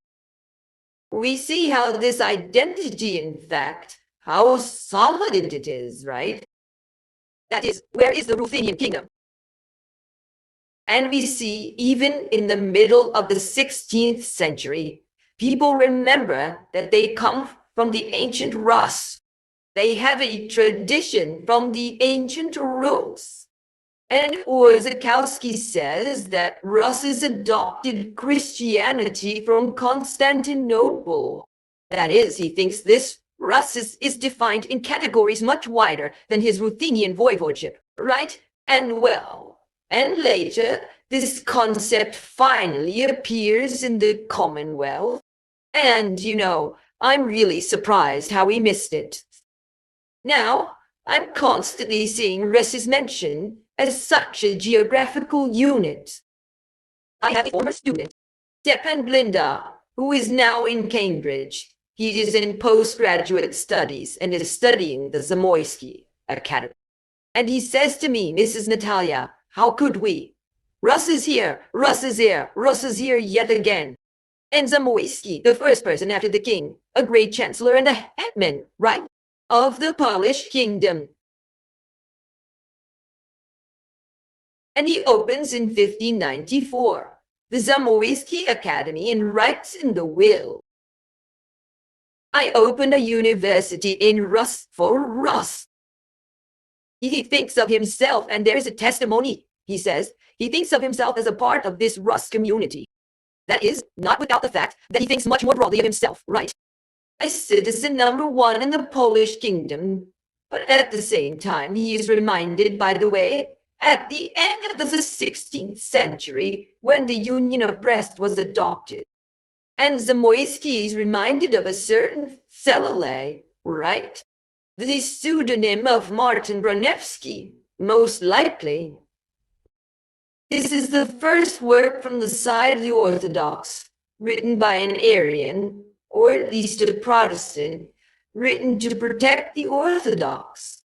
We see how this identity, in fact, how solid it is, right? That is, where is the Ruthenian kingdom? And we see, even in the middle of the 16th century, people remember that they come from the ancient Rus. They have a tradition from the ancient Rus. And Orzechowski says that Rus adopted Christianity from Constantinople. That is, he thinks this Rus is defined in categories much wider than his Ruthenian voivodeship, right? And well, and later, this concept finally appears in the Commonwealth. And, you know, I'm really surprised how we missed it. Now, I'm constantly seeing Rus mentioned as such a geographical unit. I have a former student, Stepan Blinda, who is now in Cambridge. He is in postgraduate studies and is studying the Zamoyski Academy. And he says to me, Mrs. Natalia, how could we? Rus is here, Rus is here, Rus is here yet again. and Zamoyski, the first person after the king, a great chancellor and a hetman, right, of the Polish kingdom. And he opens in 1594 the Zamoyski Academy and writes in the will, I opened a university in Rus for Rus. He thinks of himself, and there is a testimony, he says, he thinks of himself as a part of this Rus community. That is, not without the fact that he thinks much more broadly of himself, right? A citizen number one in the Polish kingdom. But at the same time, he is reminded, by the way, at the end of the 16th century, when the Union of Brest was adopted. And Zamoyski is reminded of a certain Celale, right? The pseudonym of Martin Brunevsky, most likely. This is the first work from the side of the Orthodox, written by an Arian, or at least a Protestant, written to protect the Orthodox,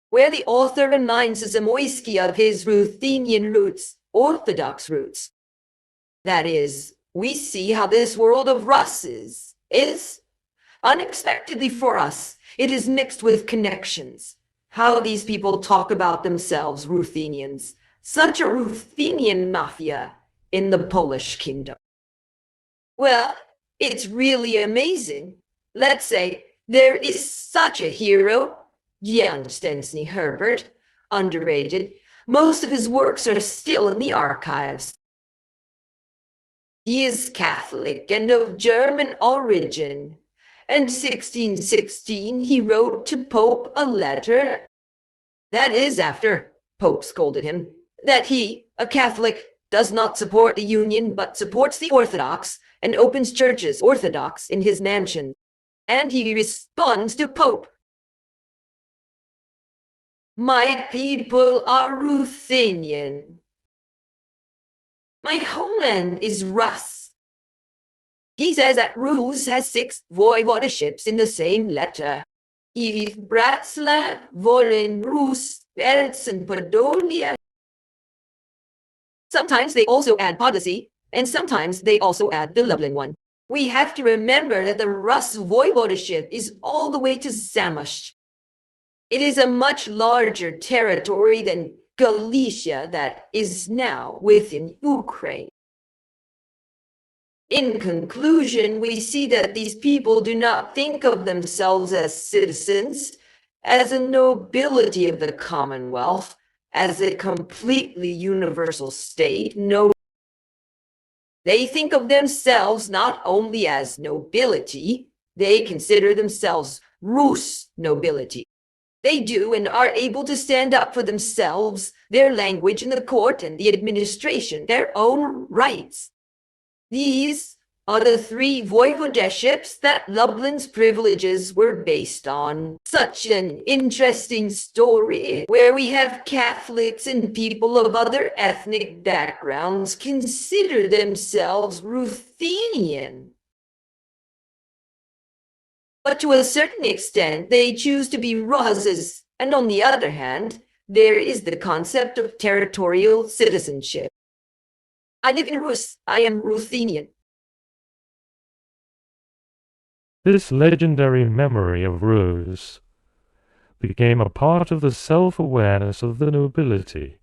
where the author reminds Zamoyski of his Ruthenian roots, Orthodox roots. That is, we see how this world of Russes is, unexpectedly for us, it is mixed with connections. How these people talk about themselves, Ruthenians, such a Ruthenian mafia in the Polish kingdom. Well, it's really amazing. Let's say there is such a hero, Jan Stensny Herbert, underrated. Most of his works are still in the archives. He is Catholic and of German origin. And 1616 he wrote to Pope a letter. That is after Pope scolded him that he, a Catholic, does not support the Union but supports the Orthodox and opens churches Orthodox in his mansion. And he responds to Pope, my people are Ruthenian. My homeland is Rus. He says that Rus has 6 voivodeships in the same letter. If Bratslav, Volyn, Rus, Belz, and Podolia. Sometimes they also add Podlasie, and sometimes they also add the Lublin one. We have to remember that the Rus voivodeship is all the way to Zamość. It is a much larger territory than Galicia that is now within Ukraine. In conclusion, we see that these people do not think of themselves as citizens, as a nobility of the Commonwealth, as a completely universal state. No, they think of themselves not only as nobility, they consider themselves Rus nobility. They do and are able to stand up for themselves, their language in the court and the administration, their own rights. These are the 3 voivodeships that Lublin's privileges were based on. Such an interesting story where we have Catholics and people of other ethnic backgrounds consider themselves Ruthenian. But to a certain extent, they choose to be Ruses, and on the other hand, there is the concept of territorial citizenship. I live in Rus. I am Ruthenian. This legendary memory of Rus became a part of the self-awareness of the nobility,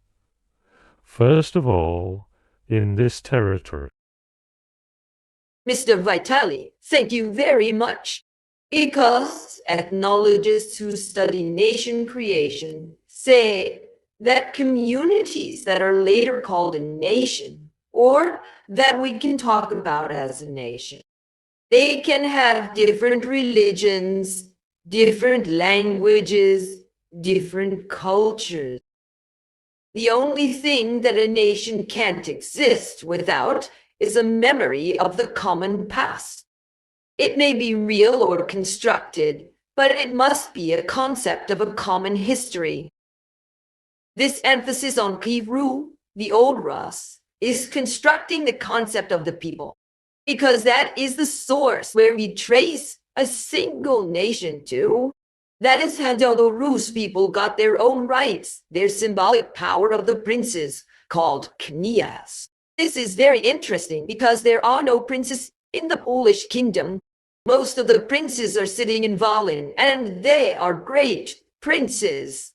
first of all, in this territory. Mr. Vitali, thank you very much. Because ethnologists who study nation creation say that communities that are later called a nation, or that we can talk about as a nation, they can have different religions, different languages, different cultures. The only thing that a nation can't exist without is a memory of the common past. It may be real or constructed, but it must be a concept of a common history. This emphasis on Kivru, the old Rus, is constructing the concept of the people, because that is the source where we trace a single nation to. That is how the Rus people got their own rights, their symbolic power of the princes, called kniaz. This is very interesting because there are no princes in the Polish kingdom. Most of the princes are sitting in Volyn, and they are great princes.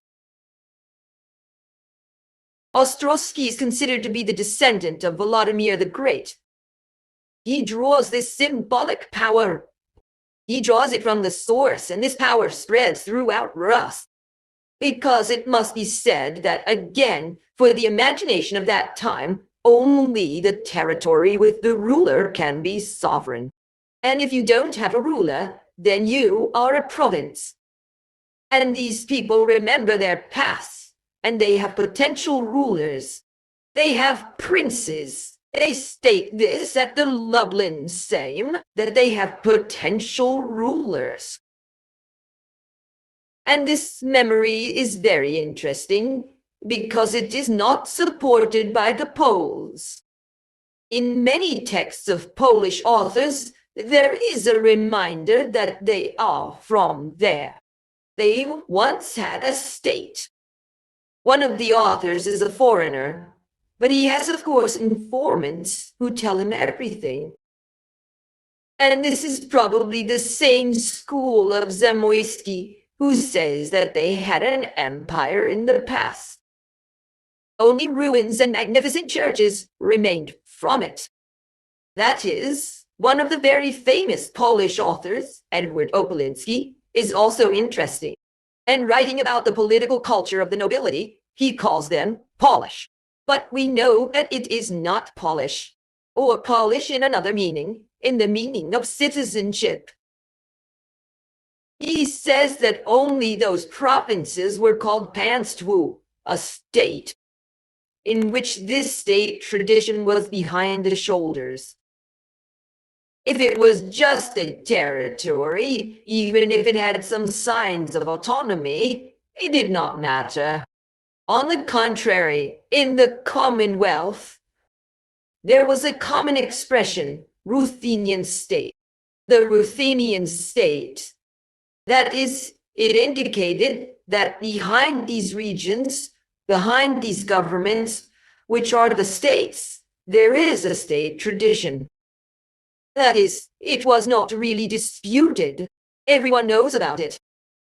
Ostrowski is considered to be the descendant of Volodymyr the Great. He draws this symbolic power. He draws it from the source, and this power spreads throughout Rus. Because it must be said that, again, for the imagination of that time, only the territory with the ruler can be sovereign. And if you don't have a ruler, then you are a province. And these people remember their past, and they have potential rulers. They have princes. They state this at the Lublin Sejm, that they have potential rulers. And this memory is very interesting because it is not supported by the Poles. In many texts of Polish authors, there is a reminder that they are from there. They once had a state. One of the authors is a foreigner, but he has, of course, informants who tell him everything. And this is probably the same school of Zamoyski, who says that they had an empire in the past. Only ruins and magnificent churches remained from it. That is, one of the very famous Polish authors, Edward Opolinski, is also interesting. And writing about the political culture of the nobility, he calls them Polish. But we know that it is not Polish, or Polish in another meaning, in the meaning of citizenship. He says that only those provinces were called państwo, a state, in which this state tradition was behind the shoulders. If it was just a territory, even if it had some signs of autonomy, it did not matter. On the contrary, in the Commonwealth, there was a common expression, Ruthenian state. The Ruthenian state, that is, it indicated that behind these regions, behind these governments, which are the states, there is a state tradition. That is, it was not really disputed. Everyone knows about it.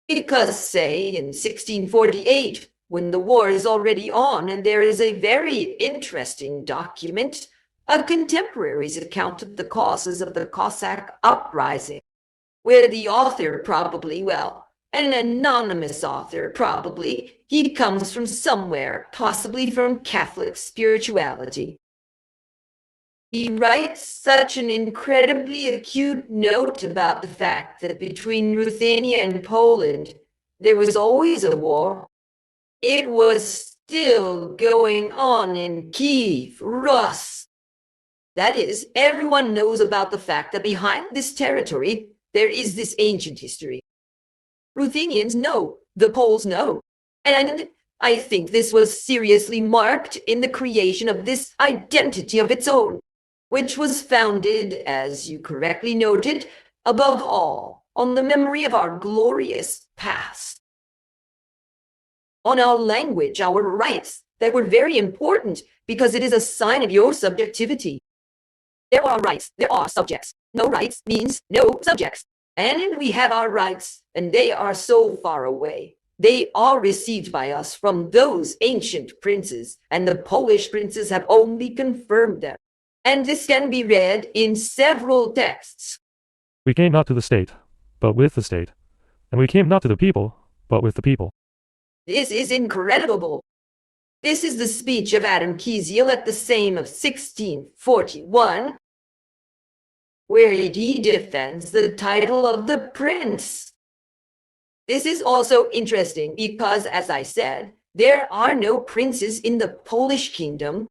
Because, say, in 1648, when the war is already on and there is a very interesting document, a contemporary's account of the causes of the Cossack uprising, where the author probably, well, an anonymous author probably, he comes from somewhere, possibly from Catholic spirituality. He writes such an incredibly acute note about the fact that between Ruthenia and Poland, there was always a war. It was still going on in Kiev, Rus. That is, everyone knows about the fact that behind this territory, there is this ancient history. Ruthenians know, the Poles know, and I think this was seriously marked in the creation of this identity of its own, which was founded, as you correctly noted, above all, on the memory of our glorious past. On our language, our rights, that were very important because it is a sign of your subjectivity. There are rights, there are subjects. No rights means no subjects. And we have our rights, and they are so far away. They are received by us from those ancient princes, and the Polish princes have only confirmed them. And this can be read in several texts. We came not to the state, but with the state. And we came not to the people, but with the people. This is incredible. This is the speech of Adam Kisiel at the Sejm of 1641, where he defends the title of the prince. This is also interesting because, as I said, there are no princes in the Polish kingdom.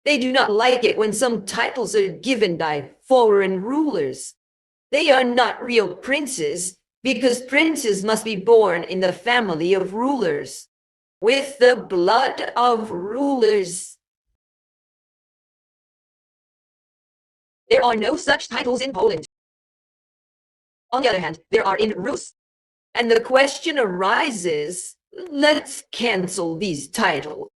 They do not like it when some titles are given by foreign rulers. They are not real princes because princes must be born in the family of rulers, with the blood of rulers. There are no such titles in Poland. On the other hand, there are in Rus. And the question arises, let's cancel these titles.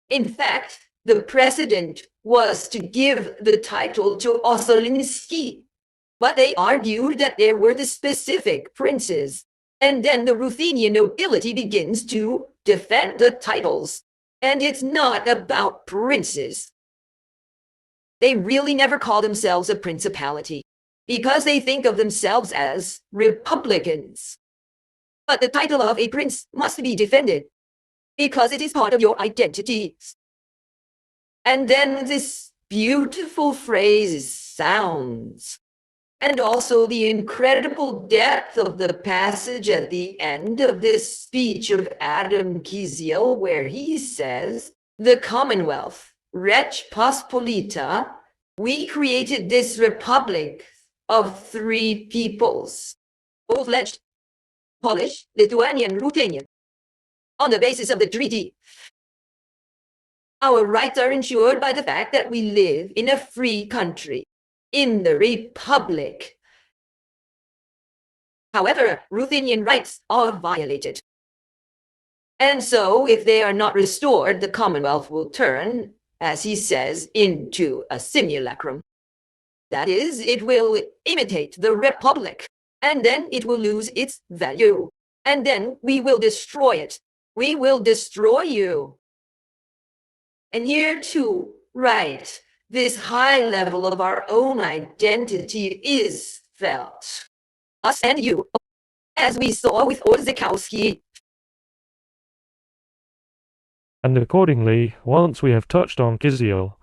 In fact, The precedent was to give the title to Ossolinsky, but they argued that there were the specific princes. And then the Ruthenian nobility begins to defend the titles. And it's not about princes. They really never call themselves a principality because they think of themselves as republicans. But the title of a prince must be defended because it is part of your identity. And then this beautiful phrase sounds, and also the incredible depth of the passage at the end of this speech of Adam Kiesiel, where he says, the Commonwealth, Rech Pospolita, we created this republic of three peoples, Polish, Lithuanian, Ruthenian, on the basis of the treaty. Our rights are ensured by the fact that we live in a free country, in the Republic. However, Ruthenian rights are violated. And so, if they are not restored, the Commonwealth will turn, as he says, into a simulacrum. That is, it will imitate the Republic, and then it will lose its value. And then we will destroy it. We will destroy you. And here too, right, this high level of our own identity is felt. Us and you, as we saw with Orzechowski. And accordingly, once we have touched on Kiesiel,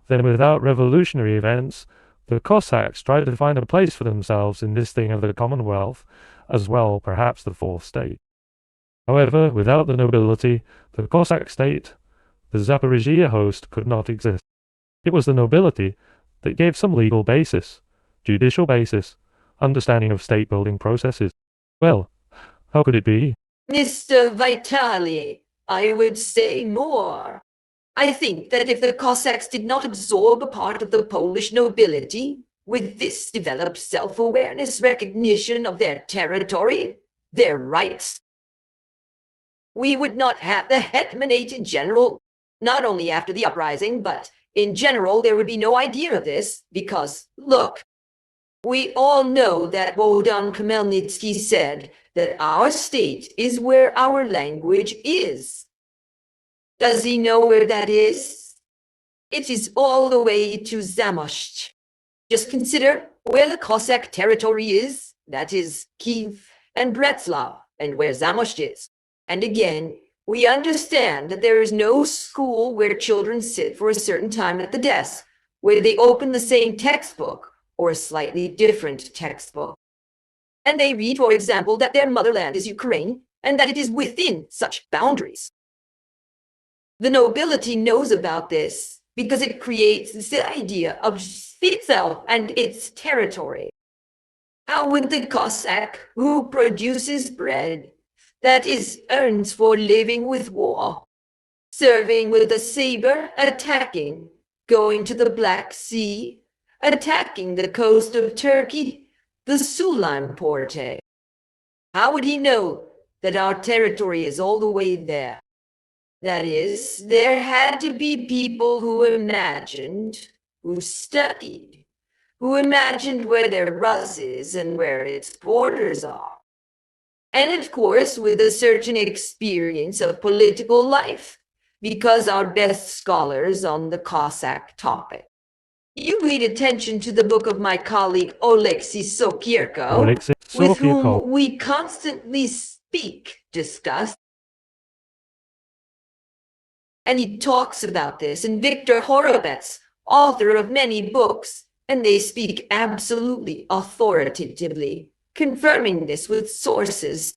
then without revolutionary events, the Cossacks tried to find a place for themselves in this thing of the Commonwealth, as well perhaps the fourth state. However, without the nobility, the Cossack state, the Zaporizhia host, could not exist. It was the nobility that gave some legal basis, judicial basis, understanding of state-building processes. Well, how could it be? Mr. Vitali, I would say more. I think that if the Cossacks did not absorb a part of the Polish nobility, with this developed self-awareness, recognition of their territory, their rights, we would not have the Hetmanate in general. Not only after the uprising, but in general, there would be no idea of this, because, look, we all know that Bogdan Khmelnytsky said that our state is where our language is. Does he know where that is? It is all the way to Zamość. Just consider where the Cossack territory is, that is Kiev and Breslau, and where Zamość is. And again, we understand that there is no school where children sit for a certain time at the desk, where they open the same textbook or a slightly different textbook. And they read, for example, that their motherland is Ukraine and that it is within such boundaries. The nobility knows about this because it creates this idea of itself and its territory. How would the Cossack, who produces bread, that is, earns for living with war, serving with a saber, attacking, going to the Black Sea, attacking the coast of Turkey, the Sulam Porte? How would he know that our territory is all the way there? That is, there had to be people who imagined, who studied, who imagined where their Rus is and where its borders are. And of course, with a certain experience of political life, because our best scholars on the Cossack topic. You paid attention to the book of my colleague Oleksiy Sokierko, with whom we constantly speak, discuss. And he talks about this, and Viktor Horobets, author of many books, and they speak absolutely authoritatively, confirming this with sources,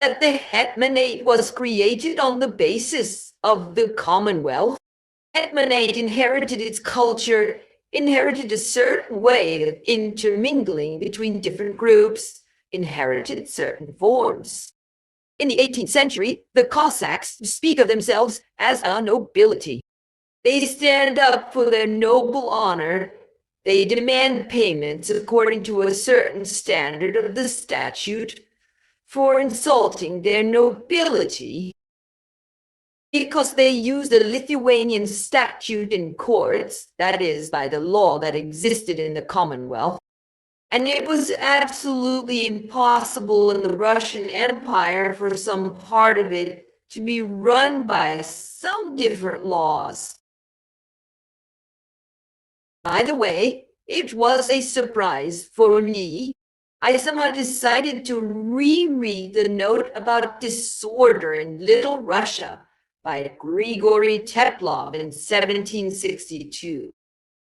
that the Hetmanate was created on the basis of the Commonwealth. Hetmanate inherited its culture, inherited a certain way of intermingling between different groups, inherited certain forms. In the 18th century, the Cossacks speak of themselves as a nobility. They stand up for their noble honor. They demand payments according to a certain standard of the statute for insulting their nobility. because they used the Lithuanian statute in courts, that is, by the law that existed in the Commonwealth. And it was absolutely impossible in the Russian Empire for some part of it to be run by some different laws. By the way, it was a surprise for me. I somehow decided to reread the note about disorder in Little Russia by Grigory Teplov in 1762.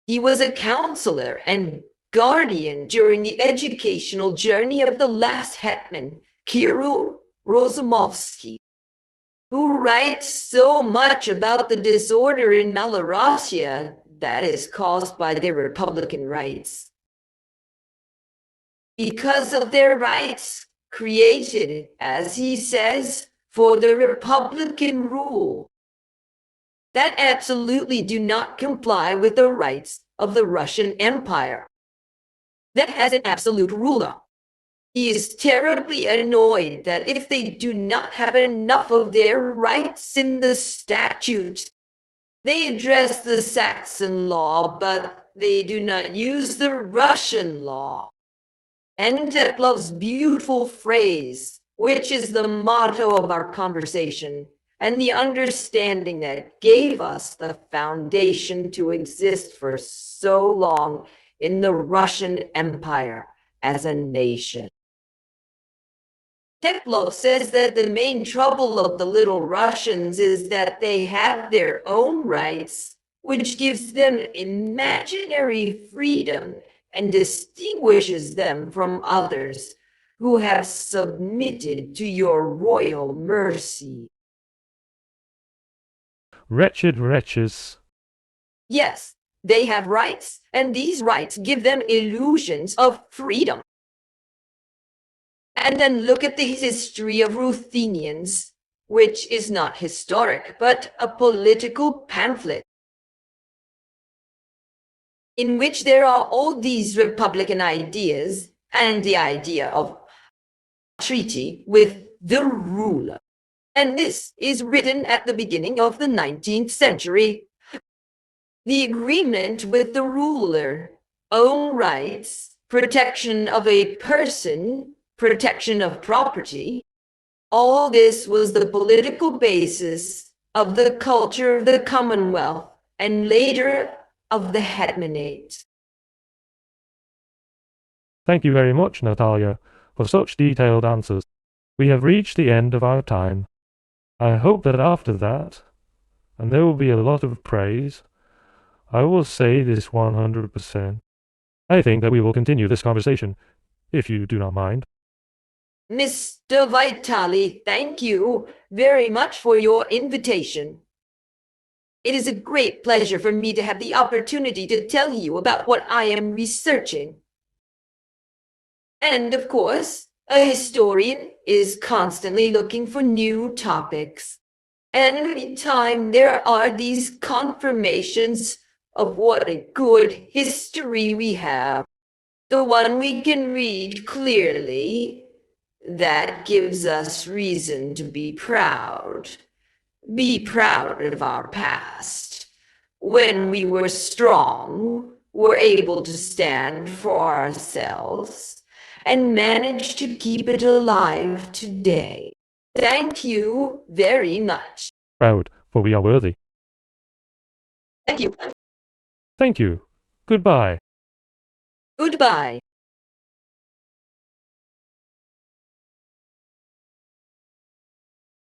He was a counselor and guardian during the educational journey of the last hetman, Kirill Rozumovsky, who writes so much about the disorder in Malorussia that is caused by their republican rights. Because of their rights created, as he says, for the republican rule, that absolutely do not comply with the rights of the Russian Empire, that has an absolute ruler. He is terribly annoyed that if they do not have enough of their rights in the statutes, they address the Saxon law, but they do not use the Russian law. And Teplov's beautiful phrase, which is the motto of our conversation, and the understanding that gave us the foundation to exist for so long in the Russian Empire as a nation. Teplov says that the main trouble of the Little Russians is that they have their own rights, which gives them imaginary freedom and distinguishes them from others who have submitted to your royal mercy. Wretched wretches. Yes, they have rights, and these rights give them illusions of freedom. And then look at the history of Ruthenians, which is not historic, but a political pamphlet, in which there are all these republican ideas and the idea of treaty with the ruler. And this is written at the beginning of the 19th century. The agreement with the ruler, own rights, protection of a person, protection of property, all this was the political basis of the culture of the Commonwealth and later of the Hetmanate. Thank you very much, Natalia, for such detailed answers. We have reached the end of our time. I hope that after that, and there will be a lot of praise, I will say this 100%. I think that we will continue this conversation, if you do not mind. Mr. Vitali, thank you very much for your invitation. It is a great pleasure for me to have the opportunity to tell you about what I am researching. And of course, a historian is constantly looking for new topics. And every time there are these confirmations of what a good history we have, the one we can read clearly, that gives us reason to be proud. Be proud of our past. When we were strong, were able to stand for ourselves, and managed to keep it alive today. Thank you very much. Proud, for we are worthy. Thank you. Thank you. Goodbye. Goodbye.